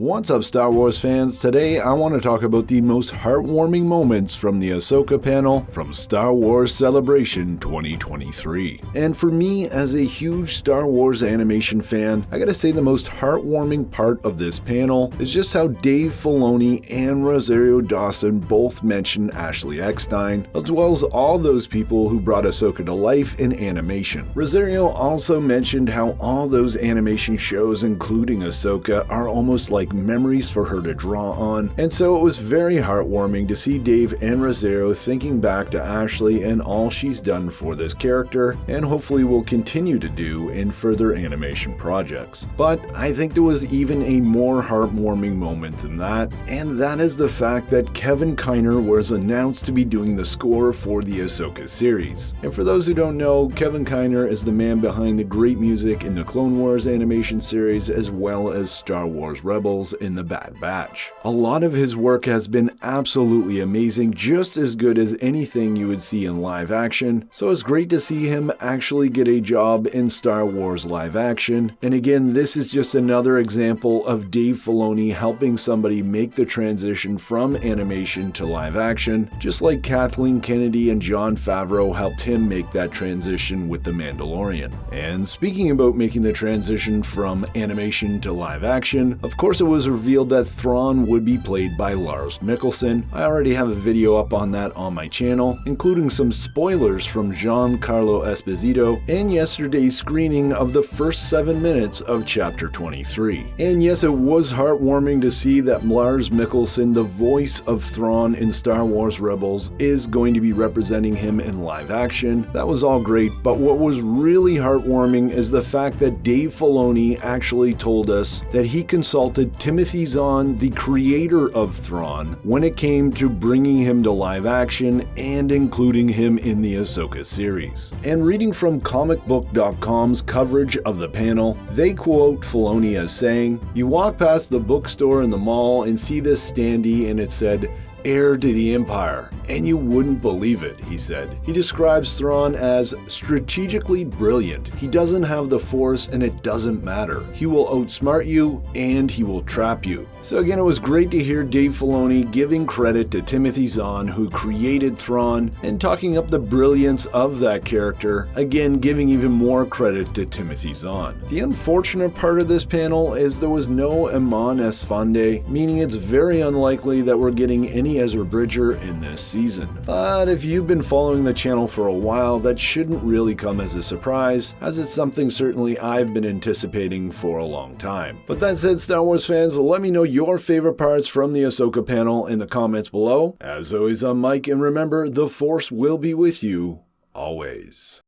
What's up, Star Wars fans? Today I want to talk about the most heartwarming moments from the Ahsoka panel from Star Wars Celebration 2023. And for me, as a huge Star Wars animation fan, I gotta say the most heartwarming part of this panel is just how Dave Filoni and Rosario Dawson both mention Ashley Eckstein, as well as all those people who brought Ahsoka to life in animation. Rosario also mentioned how all those animation shows, including Ahsoka, are almost like memories for her to draw on, and so it was very heartwarming to see Dave and Rosario thinking back to Ashley and all she's done for this character, and hopefully will continue to do in further animation projects. But I think there was even a more heartwarming moment than that, and that is the fact that Kevin Kiner was announced to be doing the score for the Ahsoka series. And for those who don't know, Kevin Kiner is the man behind the great music in the Clone Wars animation series as well as Star Wars Rebels in the Bad Batch. A lot of his work has been absolutely amazing, just as good as anything you would see in live action, so it's great to see him actually get a job in Star Wars live action. And again, this is just another example of Dave Filoni helping somebody make the transition from animation to live action, just like Kathleen Kennedy and Jon Favreau helped him make that transition with The Mandalorian. And speaking about making the transition from animation to live action, of course it was revealed that Thrawn would be played by Lars Mikkelsen. I already have a video up on that on my channel, including some spoilers from Giancarlo Esposito and yesterday's screening of the first 7 minutes of Chapter 23. And yes, it was heartwarming to see that Lars Mikkelsen, the voice of Thrawn in Star Wars Rebels, is going to be representing him in live action. That was all great, but what was really heartwarming is the fact that Dave Filoni actually told us that he consulted Timothy Zahn, the creator of Thrawn, when it came to bringing him to live action and including him in the Ahsoka series. And reading from comicbook.com's coverage of the panel, they quote Filoni as saying, "You walk past the bookstore in the mall and see this standee and it said, 'Heir to the Empire,' and you wouldn't believe it," he said. He describes Thrawn as strategically brilliant. He doesn't have the Force and it doesn't matter. He will outsmart you and he will trap you. So again, it was great to hear Dave Filoni giving credit to Timothy Zahn, who created Thrawn, and talking up the brilliance of that character, again giving even more credit to Timothy Zahn. The unfortunate part of this panel is there was no Iman Esfande, meaning it's very unlikely that we're getting any Ezra Bridger in this season. But if you've been following the channel for a while, that shouldn't really come as a surprise, as it's something certainly I've been anticipating for a long time. But that said, Star Wars fans, let me know your favorite parts from the Ahsoka panel in the comments below. As always, I'm Mike, and remember, the Force will be with you always.